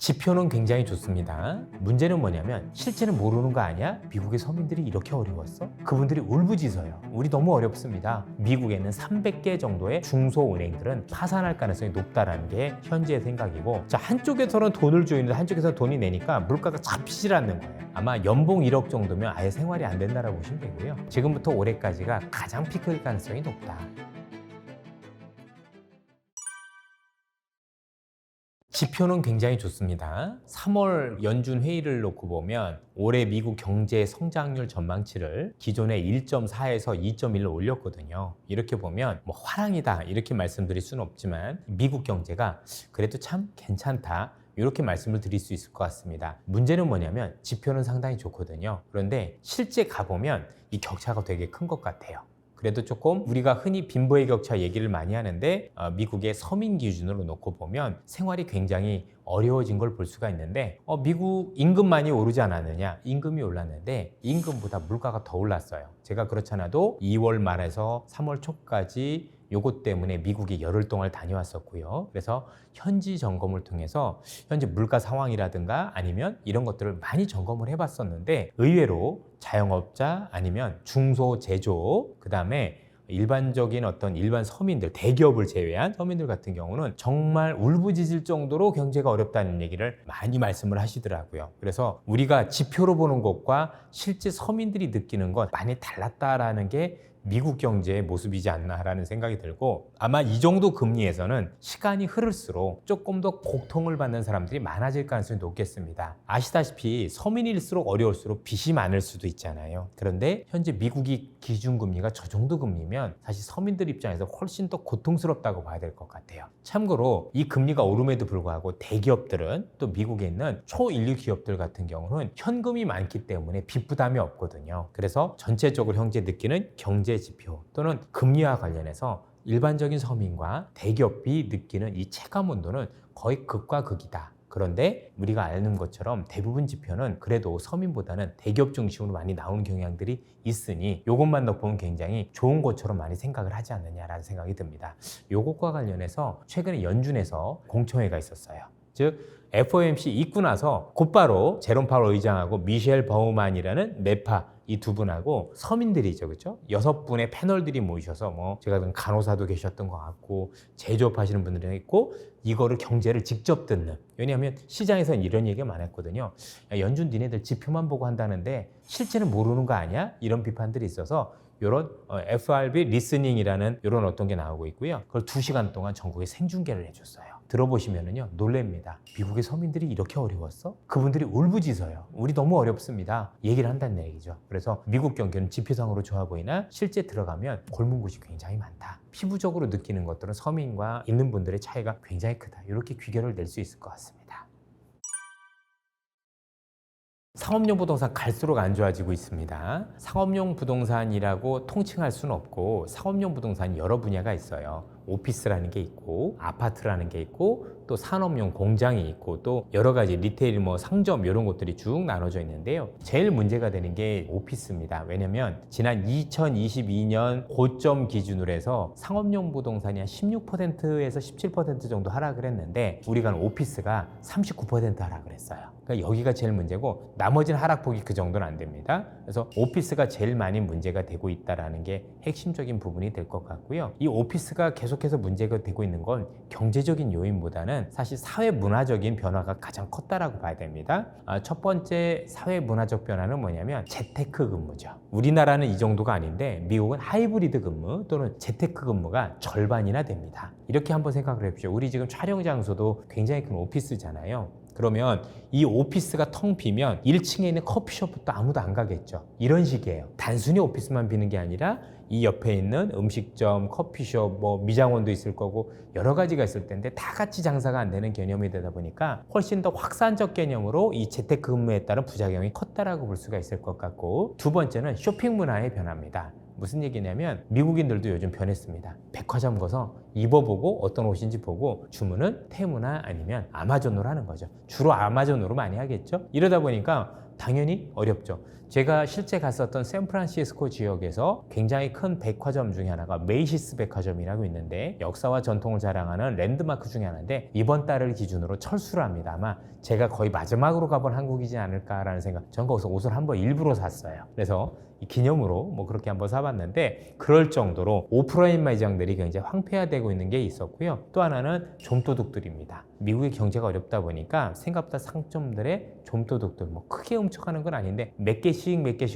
지표는 굉장히 좋습니다. 문제는 뭐냐면 실제는 모르는 거 아니야? 미국의 서민들이 이렇게 어려웠어? 그분들이 울부짖어요. 우리 너무 어렵습니다. 미국에는 300개 정도의 중소은행들은 파산할 가능성이 높다는 게 현재의 생각이고, 자, 한쪽에서는 돈을 주는데 한쪽에서 돈이 내니까 물가가 잡히질 않는 거예요. 아마 연봉 1억 정도면 아예 생활이 안 된다라고 보시면 되고요. 지금부터 올해까지가 가장 피크일 가능성이 높다. 지표는 굉장히 좋습니다. 3월 연준 회의를 놓고 보면 올해 미국 경제 성장률 전망치를 기존의 1.4에서 2.1로 올렸거든요. 이렇게 보면 뭐 화랑이다 이렇게 말씀드릴 수는 없지만 미국 경제가 그래도 참 괜찮다, 이렇게 말씀을 드릴 수 있을 것 같습니다. 문제는 뭐냐면 지표는 상당히 좋거든요. 그런데 실제 가보면 이 격차가 되게 큰 것 같아요. 그래도 조금 우리가 흔히 빈부의 격차 얘기를 많이 하는데 미국의 서민 기준으로 놓고 보면 생활이 굉장히 어려워진 걸 볼 수가 있는데 미국 임금 많이 오르지 않았느냐? 임금이 올랐는데 임금보다 물가가 더 올랐어요. 제가 그렇잖아도 2월 말에서 3월 초까지 요것 때문에 미국에 열흘 동안 다녀왔었고요. 그래서 현지 점검을 통해서 현재 물가 상황이라든가 아니면 이런 것들을 많이 점검을 해봤었는데 의외로 자영업자 아니면 중소 제조, 그 다음에 일반적인 어떤 일반 서민들, 대기업을 제외한 서민들 같은 경우는 정말 울부짖을 정도로 경제가 어렵다는 얘기를 많이 말씀을 하시더라고요. 그래서 우리가 지표로 보는 것과 실제 서민들이 느끼는 것 많이 달랐다라는 게 미국 경제의 모습이지 않나라는 생각이 들고, 아마 이 정도 금리에서는 시간이 흐를수록 조금 더 고통을 받는 사람들이 많아질 가능성이 높겠습니다. 아시다시피 서민일수록 어려울수록 빚이 많을 수도 있잖아요. 그런데 현재 미국이 기준금리가 저 정도 금리면 사실 서민들 입장에서 훨씬 더 고통스럽다고 봐야 될 것 같아요. 참고로 이 금리가 오름에도 불구하고 대기업들은, 또 미국에 있는 초일류 기업들 같은 경우는 현금이 많기 때문에 빚 부담이 없거든요. 그래서 전체적으로 현재 느끼는 경제 지표 또는 금리와 관련해서 일반적인 서민과 대기업이 느끼는 이 체감 온도는 거의 극과 극이다. 그런데 우리가 아는 것처럼 대부분 지표는 그래도 서민보다는 대기업 중심으로 많이 나오는 경향들이 있으니 이것만 넣어보면 굉장히 좋은 것처럼 많이 생각을 하지 않느냐라는 생각이 듭니다. 이것과 관련해서 최근에 연준에서 공청회가 있었어요. 즉 FOMC 있고 나서 곧바로 제롬 파월 의장하고 미셸 버우만이라는 매파 이 두 분하고 서민들이죠, 그렇죠? 6분의 패널들이 모이셔서 뭐 제가 본 간호사도 계셨던 것 같고 제조업 하시는 분들이 있고 이거를 경제를 직접 듣는, 왜냐하면 시장에서는 이런 얘기가 많았거든요. 야, 연준 니네들 지표만 보고 한다는데 실제는 모르는 거 아니야? 이런 비판들이 있어서 이런 FRB 리스닝이라는 이런 어떤 게 나오고 있고요. 그걸 2시간 동안 전국에 생중계를 해줬어요. 들어보시면은요 놀랍니다. 미국의 서민들이 이렇게 어려웠어? 그분들이 울부짖어요. 우리 너무 어렵습니다. 얘기를 한다는 얘기죠. 그래서 미국 경기는 지표상으로 좋아 보이나 실제 들어가면 골문 곳이 굉장히 많다. 피부적으로 느끼는 것들은 서민과 있는 분들의 차이가 굉장히 크다. 이렇게 귀결을 낼 수 있을 것 같습니다. 상업용 부동산 갈수록 안 좋아지고 있습니다. 상업용 부동산이라고 통칭할 수는 없고 상업용 부동산이 여러 분야가 있어요. 오피스라는 게 있고 아파트라는 게 있고 또 산업용 공장이 있고 또 여러 가지 리테일 뭐 상점 이런 것들이 쭉 나눠져 있는데요. 제일 문제가 되는 게 오피스입니다. 왜냐면 지난 2022년 고점 기준으로 해서 상업용 부동산이 한 16%에서 17% 정도 하락을 했는데 우리가 오피스가 39% 하락을 했어요. 그러니까 여기가 제일 문제고 나머지는 하락폭이 그 정도는 안 됩니다. 그래서 오피스가 제일 많이 문제가 되고 있다는 게 핵심적인 부분이 될 것 같고요. 이 오피스가 계속해서 문제가 되고 있는 건 경제적인 요인보다는 사실 사회 문화적인 변화가 가장 컸다라고 봐야 됩니다. 첫 번째 사회 문화적 변화는 뭐냐면 재테크 근무죠. 우리나라는 이 정도가 아닌데 미국은 하이브리드 근무 또는 재테크 근무가 절반이나 됩니다. 이렇게 한번 생각을 해보십시오. 우리 지금 촬영 장소도 굉장히 큰 오피스잖아요. 그러면 이 오피스가 텅 비면 1층에 있는 커피숍부터 아무도 안 가겠죠. 이런 식이에요. 단순히 오피스만 비는 게 아니라 이 옆에 있는 음식점, 커피숍, 뭐 미장원도 있을 거고 여러 가지가 있을 텐데 다 같이 장사가 안 되는 개념이 되다 보니까 훨씬 더 확산적 개념으로 이 재테크 근무에 따른 부작용이 컸다라고 볼 수가 있을 것 같고, 두 번째는 쇼핑 문화의 변화입니다. 무슨 얘기냐면 미국인들도 요즘 변했습니다. 백화점 가서 입어보고 어떤 옷인지 보고 주문은 테무나 아니면 아마존으로 하는 거죠. 주로 아마존으로 많이 하겠죠. 이러다 보니까 당연히 어렵죠. 제가 실제 갔었던 샌프란시스코 지역에서 굉장히 큰 백화점 중에 하나가 메이시스 백화점이라고 있는데 역사와 전통을 자랑하는 랜드마크 중에 하나인데 이번 달을 기준으로 철수를 합니다. 아마 제가 거의 마지막으로 가본 한국이지 않을까라는 생각. 전 거기서 옷을 한번 일부러 샀어요. 그래서 이 기념으로 뭐 그렇게 한번 사봤는데 그럴 정도로 오프라인 매장들이 굉장히 황폐화되고 있는 게 있었고요. 또 하나는 좀도둑들입니다. 미국의 경제가 어렵다 보니까 생각보다 상점들의 좀도둑들 뭐 크게 훔쳐가는 건 아닌데 몇 개씩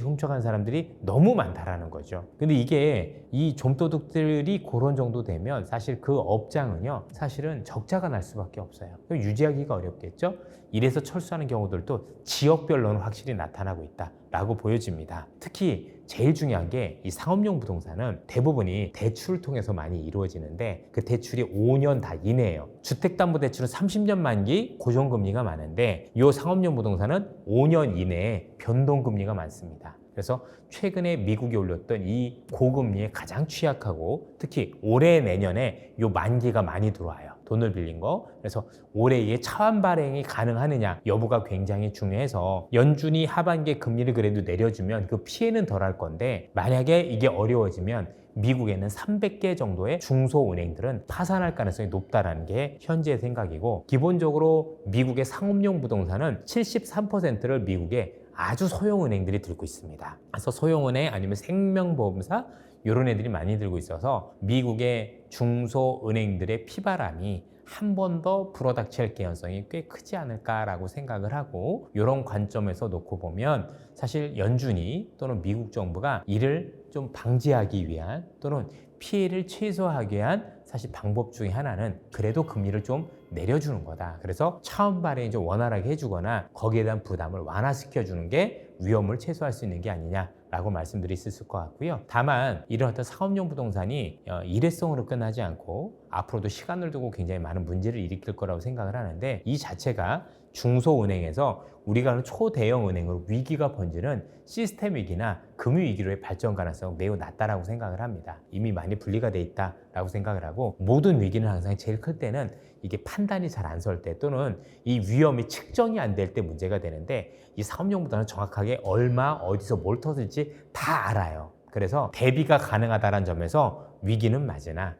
훔쳐가는 사람들이 너무 많다라는 거죠. 근데 이게 이 좀도둑들이 그런 정도 되면 사실 그 업장은요 사실은 적자가 날 수밖에 없어요. 유지하기가 어렵겠죠. 이래서 철수하는 경우들도 지역별로는 확실히 나타나고 있다라고 보여집니다. 특히 제일 중요한 게 이 상업용 부동산은 대부분이 대출을 통해서 많이 이루어지는데 그 대출이 5년 다 이내예요. 주택담보대출은 30년 만기 고정금리가 많은데 이 상업용 부동산은 5년 이내에 변동금리가 많습니다. 그래서 최근에 미국이 올렸던 이 고금리에 가장 취약하고 특히 올해 내년에 이 만기가 많이 들어와요. 돈을 빌린 거. 그래서 올해 이게 차환 발행이 가능하느냐 여부가 굉장히 중요해서 연준이 하반기에 금리를 그래도 내려주면 그 피해는 덜할 건데 만약에 이게 어려워지면 미국에는 300개 정도의 중소은행들은 파산할 가능성이 높다는 게 현재의 생각이고 기본적으로 미국의 상업용 부동산은 73%를 미국의 아주 소형은행들이 들고 있습니다. 그래서 소형은행 아니면 생명보험사 이런 애들이 많이 들고 있어서 미국의 중소은행들의 피바람이 한 번 더 불어닥칠 개연성이 꽤 크지 않을까라고 생각을 하고 이런 관점에서 놓고 보면 사실 연준이 또는 미국 정부가 이를 좀 방지하기 위한 또는 피해를 최소화하기 위한 사실 방법 중에 하나는 그래도 금리를 좀 내려주는 거다. 그래서 차원 발행이 좀 원활하게 해주거나 거기에 대한 부담을 완화시켜주는 게 위험을 최소화할 수 있는 게 아니냐라고 말씀드릴 수 있을 것 같고요. 다만 이런 어떤 상업용 부동산이 일회성으로 끝나지 않고 앞으로도 시간을 두고 굉장히 많은 문제를 일으킬 거라고 생각을 하는데 이 자체가 중소은행에서 우리가 하는 초대형 은행으로 위기가 번지는 시스템 위기나 금융 위기로의 발전 가능성은 매우 낮다라고 생각을 합니다. 이미 많이 분리가 돼 있다라고 생각을 하고 모든 위기는 항상 제일 클 때는 이게 판단이 잘 안 설 때 또는 이 위험이 측정이 안 될 때 문제가 되는데 이 사업용보다는 정확하게 얼마 어디서 뭘 터질지 다 알아요. 그래서 대비가 가능하다는 점에서 위기는 맞으나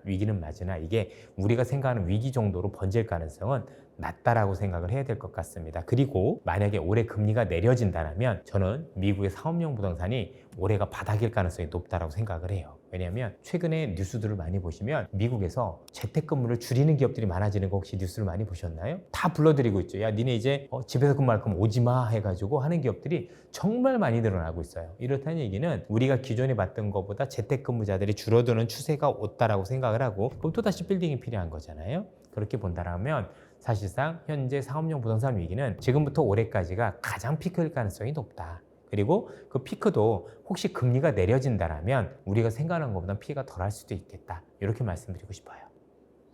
이게 우리가 생각하는 위기 정도로 번질 가능성은 낮다라고 생각을 해야 될 것 같습니다. 그리고 만약에 올해 금리가 내려진다면 저는 미국의 상업용 부동산이 올해가 바닥일 가능성이 높다라고 생각을 해요. 왜냐하면 최근에 뉴스들을 많이 보시면 미국에서 재택근무를 줄이는 기업들이 많아지는 거 혹시 뉴스를 많이 보셨나요? 다 불러드리고 있죠. 야, 니네 이제 집에서 근무할 거면 오지 마 해가지고 하는 기업들이 정말 많이 늘어나고 있어요. 이렇다는 얘기는 우리가 기존에 봤던 것보다 재택근무자들이 줄어드는 추세가 왔다라고 생각을 하고 그럼 또다시 빌딩이 필요한 거잖아요. 그렇게 본다면 사실상 현재 상업용 부동산 위기는 지금부터 올해까지가 가장 피크일 가능성이 높다. 그리고 그 피크도 혹시 금리가 내려진다면 우리가 생각하는 것보다 피해가 덜할 수도 있겠다. 이렇게 말씀드리고 싶어요.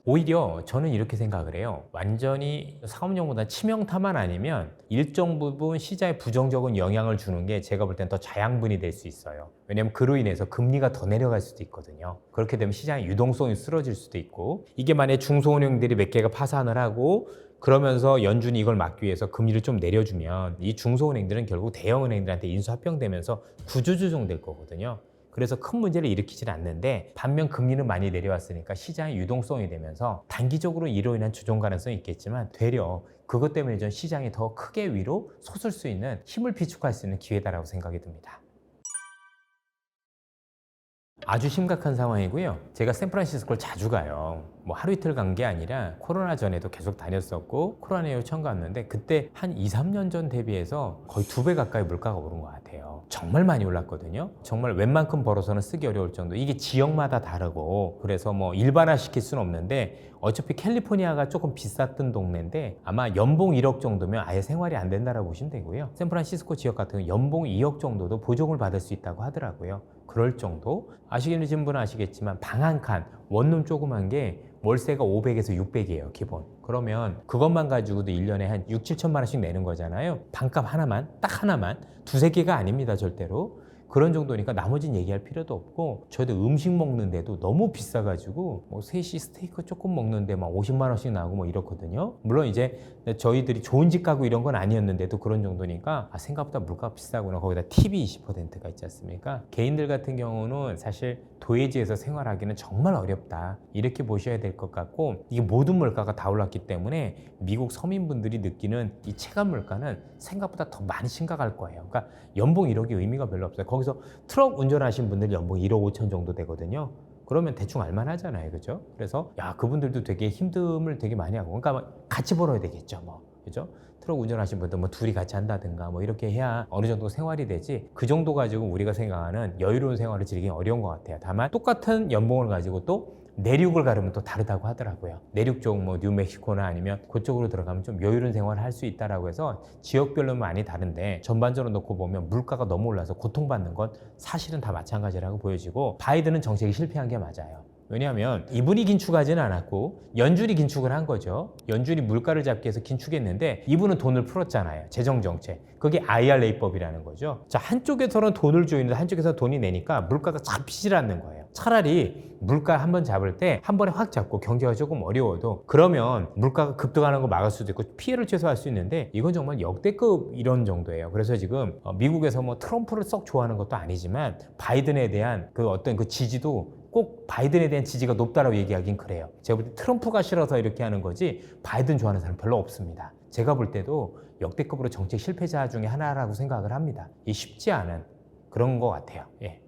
오히려 저는 이렇게 생각을 해요. 완전히 상업용보다 치명타만 아니면 일정 부분 시장에 부정적인 영향을 주는 게 제가 볼 땐 더 자양분이 될 수 있어요. 왜냐하면 그로 인해서 금리가 더 내려갈 수도 있거든요. 그렇게 되면 시장의 유동성이 쓰러질 수도 있고 이게 만약에 중소은행들이 몇 개가 파산을 하고 그러면서 연준이 이걸 막기 위해서 금리를 좀 내려주면 이 중소은행들은 결국 대형은행들한테 인수합병되면서 구조조정될 거거든요. 그래서 큰 문제를 일으키지는 않는데 반면 금리는 많이 내려왔으니까 시장의 유동성이 되면서 단기적으로 이로 인한 조정 가능성이 있겠지만 되려 그것 때문에 좀 시장이 더 크게 위로 솟을 수 있는 힘을 비축할 수 있는 기회다라고 생각이 듭니다. 아주 심각한 상황이고요. 제가 샌프란시스코를 자주 가요. 뭐 하루 이틀 간 게 아니라 코로나 전에도 계속 다녔었고 코로나 이후 처음 갔는데 그때 한 2, 3년 전 대비해서 거의 2배 가까이 물가가 오른 것 같아요. 정말 많이 올랐거든요. 정말 웬만큼 벌어서는 쓰기 어려울 정도. 이게 지역마다 다르고 그래서 뭐 일반화 시킬 수는 없는데 어차피 캘리포니아가 조금 비쌌던 동네인데 아마 연봉 1억 정도면 아예 생활이 안 된다라고 보시면 되고요. 샌프란시스코 지역 같은 경우 연봉 2억 정도도 보조금을 받을 수 있다고 하더라고요. 그럴 정도? 아시는 분은 아시겠지만 방 한 칸, 원룸 조그만 게 월세가 500에서 600이에요, 기본. 그러면 그것만 가지고도 1년에 한 6, 7천만 원씩 내는 거잖아요. 방값 하나만, 딱 하나만. 두세 개가 아닙니다, 절대로. 그런 정도니까 나머지는 얘기할 필요도 없고 저희도 음식 먹는데도 너무 비싸가지고 뭐 셋이 스테이크 조금 먹는데 막 50만 원씩 나오고 뭐 이렇거든요. 물론 이제 저희들이 좋은 집 가고 이런 건 아니었는데도 그런 정도니까 생각보다 물가가 비싸구나. 거기다 팁이 20%가 있지 않습니까? 개인들 같은 경우는 사실 도해지에서 생활하기는 정말 어렵다 이렇게 보셔야 될 것 같고 이게 모든 물가가 다 올랐기 때문에 미국 서민분들이 느끼는 이 체감 물가는 생각보다 더 많이 심각할 거예요. 그러니까 연봉 1억이 의미가 별로 없어요. 거기서 트럭 운전하신 분들 연봉 1억 5천 정도 되거든요. 그러면 대충 알만하잖아요, 그죠? 그래서 야 그분들도 되게 힘듦을 되게 많이 하고, 그러니까 같이 벌어야 되겠죠, 뭐, 그죠? 트럭 운전하신 분들 뭐 둘이 같이 한다든가 뭐 이렇게 해야 어느 정도 생활이 되지. 그 정도 가지고 우리가 생각하는 여유로운 생활을 즐기기 어려운 것 같아요. 다만 똑같은 연봉을 가지고 또 내륙을 가려면 또 다르다고 하더라고요. 내륙 쪽 뭐 뉴멕시코나 아니면 그쪽으로 들어가면 좀 여유로운 생활을 할 수 있다라고 해서 지역별로 많이 다른데 전반적으로 놓고 보면 물가가 너무 올라서 고통받는 건 사실은 다 마찬가지라고 보여지고 바이든은 정책이 실패한 게 맞아요. 왜냐하면 이분이 긴축하지는 않았고 연준이 긴축을 한 거죠. 연준이 물가를 잡기 위해서 긴축했는데 이분은 돈을 풀었잖아요. 재정정책. 그게 IRA법이라는 거죠. 자, 한쪽에서는 돈을 주는데 한쪽에서 돈이 내니까 물가가 잡히질 않는 거예요. 차라리 물가 한번 잡을 때 한 번에 확 잡고 경제가 조금 어려워도 그러면 물가가 급등하는 거 막을 수도 있고 피해를 최소화할 수 있는데 이건 정말 역대급 이런 정도예요. 그래서 지금 미국에서 뭐 트럼프를 썩 좋아하는 것도 아니지만 바이든에 대한 그 어떤 그 지지도 꼭 바이든에 대한 지지가 높다라고 얘기하긴 그래요. 제가 볼 때 트럼프가 싫어서 이렇게 하는 거지 바이든 좋아하는 사람 별로 없습니다. 제가 볼 때도 역대급으로 정책 실패자 중에 하나라고 생각을 합니다. 이 쉽지 않은 그런 것 같아요. 예.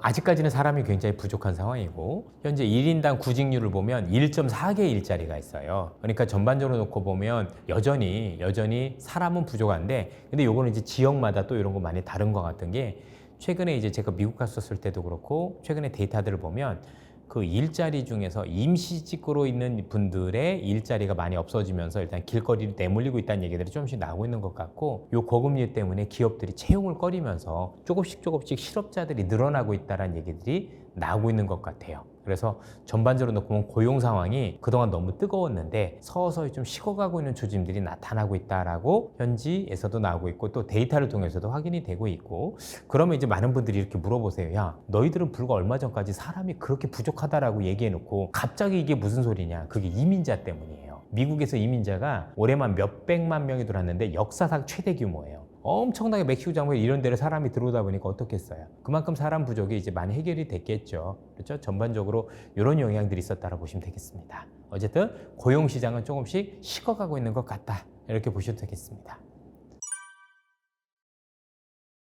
아직까지는 사람이 굉장히 부족한 상황이고 현재 1인당 구직률을 보면 1.4개 일자리가 있어요. 그러니까 전반적으로 놓고 보면 여전히 사람은 부족한데 근데 요거는 이제 지역마다 또 이런 거 많이 다른 것 같은 게 최근에 이제 제가 미국 갔었을 때도 그렇고 최근에 데이터들을 보면 그 일자리 중에서 임시직으로 있는 분들의 일자리가 많이 없어지면서 일단 길거리로 내몰리고 있다는 얘기들이 조금씩 나오고 있는 것 같고 요 고금리 때문에 기업들이 채용을 꺼리면서 조금씩 실업자들이 늘어나고 있다는 얘기들이 나오고 있는 것 같아요. 그래서 전반적으로 놓고 보면 고용 상황이 그동안 너무 뜨거웠는데 서서히 좀 식어가고 있는 조짐들이 나타나고 있다라고 현지에서도 나오고 있고 또 데이터를 통해서도 확인이 되고 있고 그러면 이제 많은 분들이 이렇게 물어보세요. 야, 너희들은 불과 얼마 전까지 사람이 그렇게 부족하다라고 얘기해놓고 갑자기 이게 무슨 소리냐? 그게 이민자 때문이에요. 미국에서 이민자가 올해만 몇백만 명이 들어왔는데 역사상 최대 규모예요. 엄청나게 멕시코 장벽 이런 데를 사람이 들어오다 보니까 어떻겠어요? 그만큼 사람 부족이 이제 많이 해결이 됐겠죠. 그렇죠? 전반적으로 이런 영향들이 있었다고 보시면 되겠습니다. 어쨌든 고용시장은 조금씩 식어가고 있는 것 같다. 이렇게 보셔도 되겠습니다.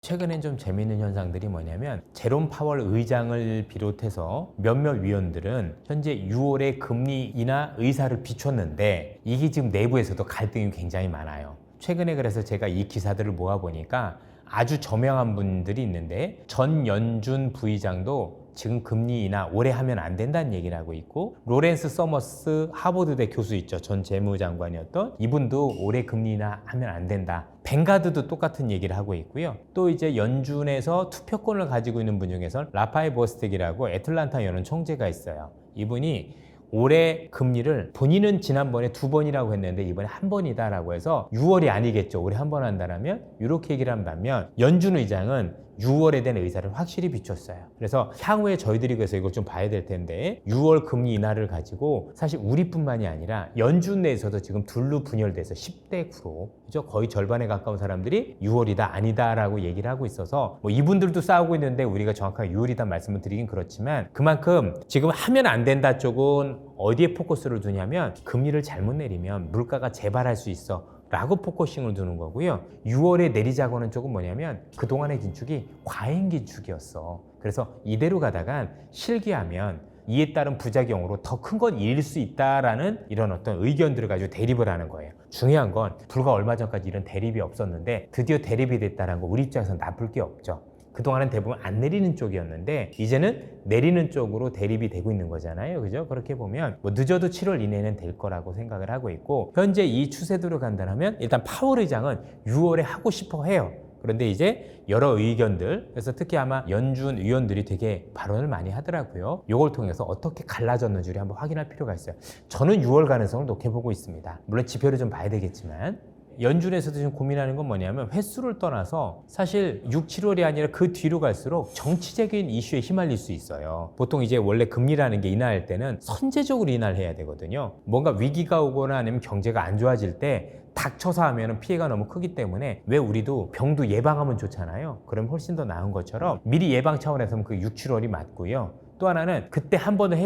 최근엔 좀 재미있는 현상들이 뭐냐면 제롬 파월 의장을 비롯해서 몇몇 위원들은 현재 6월에 금리 인하 의사를 비췄는데 이게 지금 내부에서도 갈등이 굉장히 많아요. 최근에 그래서 제가 이 기사들을 모아보니까 아주 저명한 분들이 있는데 전연준 부의장도 지금 금리 인하 올해 하면 안 된다는 얘기를 하고 있고 로렌스 서머스 하버드대 교수 있죠. 전 재무장관이었던 이분도 올해 금리 인하 하면 안 된다. 벵가드도 똑같은 얘기를 하고 있고요. 또 이제 연준에서 투표권을 가지고 있는 분 중에서 라파엘 버스텍이라고 애틀란타 연은 총재가 있어요. 이분이 올해 금리를 본인은 지난번에 2번이라고 했는데 이번에 1번이다라고 해서 6월이 아니겠죠. 올해 1번 한다라면 이렇게 얘기를 한다면 연준 의장은 6월에 대한 의사를 확실히 비췄어요. 그래서 향후에 저희들이 그래서 이걸 좀 봐야 될 텐데 6월 금리 인하를 가지고 사실 우리뿐만이 아니라 연준 내에서도 지금 둘로 분열돼서 10대 9로 그죠? 거의 절반에 가까운 사람들이 6월이다 아니다라고 얘기를 하고 있어서 뭐 이분들도 싸우고 있는데 우리가 정확하게 6월이다 말씀을 드리긴 그렇지만 그만큼 지금 하면 안 된다 쪽은 어디에 포커스를 두냐면 금리를 잘못 내리면 물가가 재발할 수 있어 라고 포커싱을 두는 거고요. 6월에 내리자고는 조금 뭐냐면 그동안의 긴축이 과잉 긴축이었어. 그래서 이대로 가다간 실기하면 이에 따른 부작용으로 더 큰 건 일일 수 있다라는 이런 어떤 의견들을 가지고 대립을 하는 거예요. 중요한 건 불과 얼마 전까지 이런 대립이 없었는데 드디어 대립이 됐다는 거 우리 입장에서는 나쁠 게 없죠. 그동안은 대부분 안 내리는 쪽이었는데 이제는 내리는 쪽으로 대립이 되고 있는 거잖아요. 그죠? 그렇게 보면 뭐 늦어도 7월 이내는 될 거라고 생각을 하고 있고 현재 이 추세대로 간다면 일단 파월 의장은 6월에 하고 싶어 해요. 그런데 이제 여러 의견들 그래서 특히 아마 연준 위원들이 되게 발언을 많이 하더라고요. 이걸 통해서 어떻게 갈라졌는지 한번 확인할 필요가 있어요. 저는 6월 가능성을 높게 보고 있습니다. 물론 지표를 좀 봐야 되겠지만 연준에서도 지금 고민하는 건 뭐냐면 횟수를 떠나서 사실 6, 7월이 아니라 그 뒤로 갈수록 정치적인 이슈에 휘말릴 수 있어요. 보통 이제 원래 금리라는 게 인하할 때는 선제적으로 인하를 해야 되거든요. 뭔가 위기가 오거나 아니면 경제가 안 좋아질 때 닥쳐서 하면 피해가 너무 크기 때문에 왜 우리도 병도 예방하면 좋잖아요. 그럼 훨씬 더 나은 것처럼 미리 예방 차원에서는 그 6, 7월이 맞고요. 또 하나는 그때 한 번을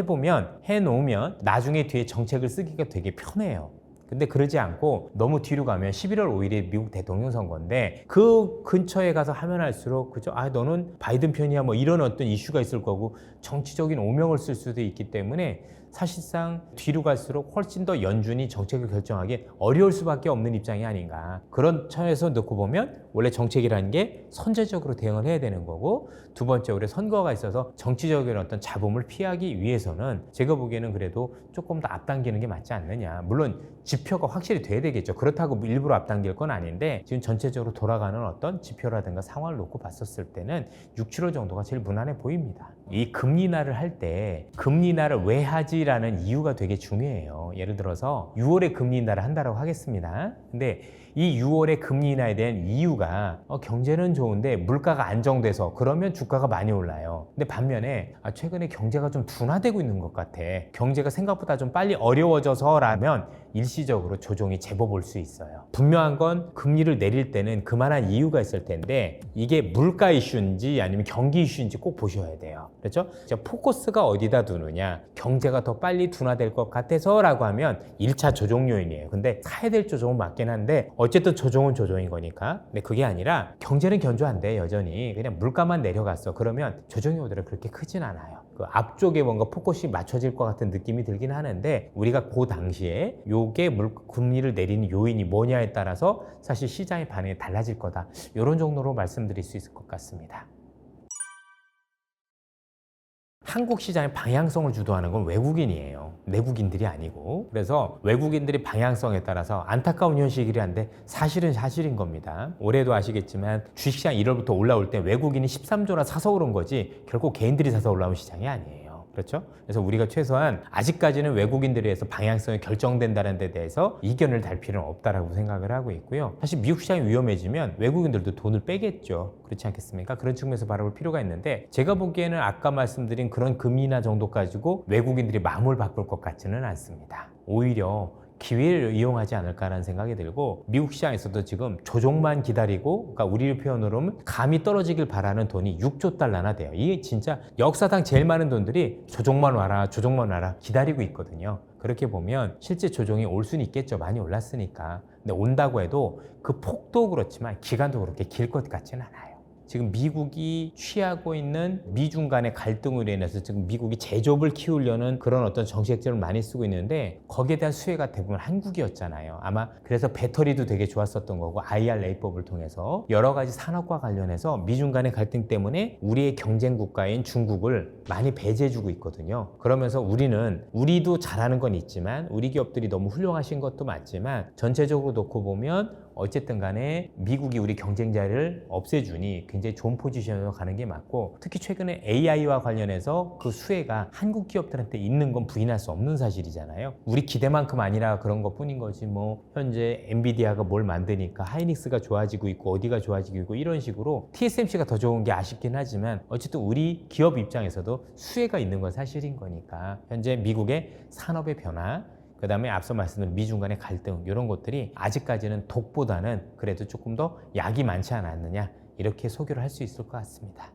해놓으면 나중에 뒤에 정책을 쓰기가 되게 편해요. 근데 그러지 않고 너무 뒤로 가면 11월 5일에 미국 대통령 선거인데 그 근처에 가서 하면 할수록 그죠? 아 너는 바이든 편이야 뭐 이런 어떤 이슈가 있을 거고 정치적인 오명을 쓸 수도 있기 때문에 사실상 뒤로 갈수록 훨씬 더 연준이 정책을 결정하기 어려울 수밖에 없는 입장이 아닌가. 그런 차에서 놓고 보면 원래 정책이라는 게 선제적으로 대응을 해야 되는 거고 두 번째 우리 선거가 있어서 정치적인 어떤 잡음을 피하기 위해서는 제가 보기에는 그래도 조금 더 앞당기는 게 맞지 않느냐. 물론 지표가 확실히 돼야 되겠죠. 그렇다고 일부러 앞당길 건 아닌데 지금 전체적으로 돌아가는 어떤 지표라든가 상황을 놓고 봤었을 때는 6, 7월 정도가 제일 무난해 보입니다. 이 금리 인하를 할 때 금리 인하를 왜 하지라는 이유가 되게 중요해요. 예를 들어서 6월에 금리 인하를 한다고 하겠습니다. 근데 이 6월에 금리 인하에 대한 이유가 경제는 좋은데 물가가 안정돼서 그러면 주가가 많이 올라요. 근데 반면에 최근에 경제가 좀 둔화되고 있는 것 같아. 경제가 생각보다 좀 빨리 어려워져서라면 일시적으로 조정이 제법 올 수 있어요. 분명한 건 금리를 내릴 때는 그만한 이유가 있을 텐데 이게 물가 이슈인지 아니면 경기 이슈인지 꼭 보셔야 돼요. 그렇죠? 포커스가 어디다 두느냐. 경제가 더 빨리 둔화될 것 같아서라고 하면 1차 조정 요인이에요. 근데 사야 될 조정은 맞긴 한데 어쨌든 조정은 조정인 거니까. 근데 그게 아니라 경제는 견조한데 여전히 그냥 물가만 내려갔어. 그러면 조정의 오더가 그렇게 크진 않아요. 그 앞쪽에 뭔가 포커스가 맞춰질 것 같은 느낌이 들긴 하는데 우리가 그 당시에 요게 금리를 내리는 요인이 뭐냐에 따라서 사실 시장의 반응이 달라질 거다. 이런 정도로 말씀드릴 수 있을 것 같습니다. 한국 시장의 방향성을 주도하는 건 외국인이에요. 내국인들이 아니고. 그래서 외국인들이 방향성에 따라서 안타까운 현실이긴 한데 사실은 사실인 겁니다. 올해도 아시겠지만 주식시장 1월부터 올라올 때 외국인이 13조나 사서 그런 거지 결국 개인들이 사서 올라온 시장이 아니에요. 그렇죠? 그래서 우리가 최소한 아직까지는 외국인들에 의해서 방향성이 결정된다는 데 대해서 이견을 달 필요는 없다라고 생각을 하고 있고요. 사실 미국 시장이 위험해지면 외국인들도 돈을 빼겠죠. 그렇지 않겠습니까? 그런 측면에서 바라볼 필요가 있는데 제가 보기에는 아까 말씀드린 그런 금리 인하 정도 가지고 외국인들이 마음을 바꿀 것 같지는 않습니다. 오히려 기회를 이용하지 않을까라는 생각이 들고 미국 시장에서도 지금 조정만 기다리고 그러니까 우리를 표현으로 하면 감이 떨어지길 바라는 돈이 6조 달러나 돼요. 이게 진짜 역사상 제일 많은 돈들이 조정만 와라 기다리고 있거든요. 그렇게 보면 실제 조정이 올 수는 있겠죠. 많이 올랐으니까. 근데 온다고 해도 그 폭도 그렇지만 기간도 그렇게 길 것 같지는 않아요. 지금 미국이 취하고 있는 미중 간의 갈등으로 인해서 지금 미국이 제조업을 키우려는 그런 어떤 정책들을 많이 쓰고 있는데 거기에 대한 수혜가 대부분 한국이었잖아요. 아마 그래서 배터리도 되게 좋았었던 거고 IRA법을 통해서 여러 가지 산업과 관련해서 미중 간의 갈등 때문에 우리의 경쟁 국가인 중국을 많이 배제해주고 있거든요. 그러면서 우리도 잘하는 건 있지만 우리 기업들이 너무 훌륭하신 것도 맞지만 전체적으로 놓고 보면 어쨌든 간에 미국이 우리 경쟁자를 없애주니 굉장히 좋은 포지션으로 가는 게 맞고 특히 최근에 AI와 관련해서 그 수혜가 한국 기업들한테 있는 건 부인할 수 없는 사실이잖아요. 우리 기대만큼 아니라 그런 것 뿐인 거지 뭐 현재 엔비디아가 뭘 만드니까 하이닉스가 좋아지고 있고 어디가 좋아지고 있고 이런 식으로 TSMC가 더 좋은 게 아쉽긴 하지만 어쨌든 우리 기업 입장에서도 수혜가 있는 건 사실인 거니까 현재 미국의 산업의 변화 그 다음에 앞서 말씀드린 미중 간의 갈등 이런 것들이 아직까지는 독보다는 그래도 조금 더 약이 많지 않았느냐 이렇게 소개를 할 수 있을 것 같습니다.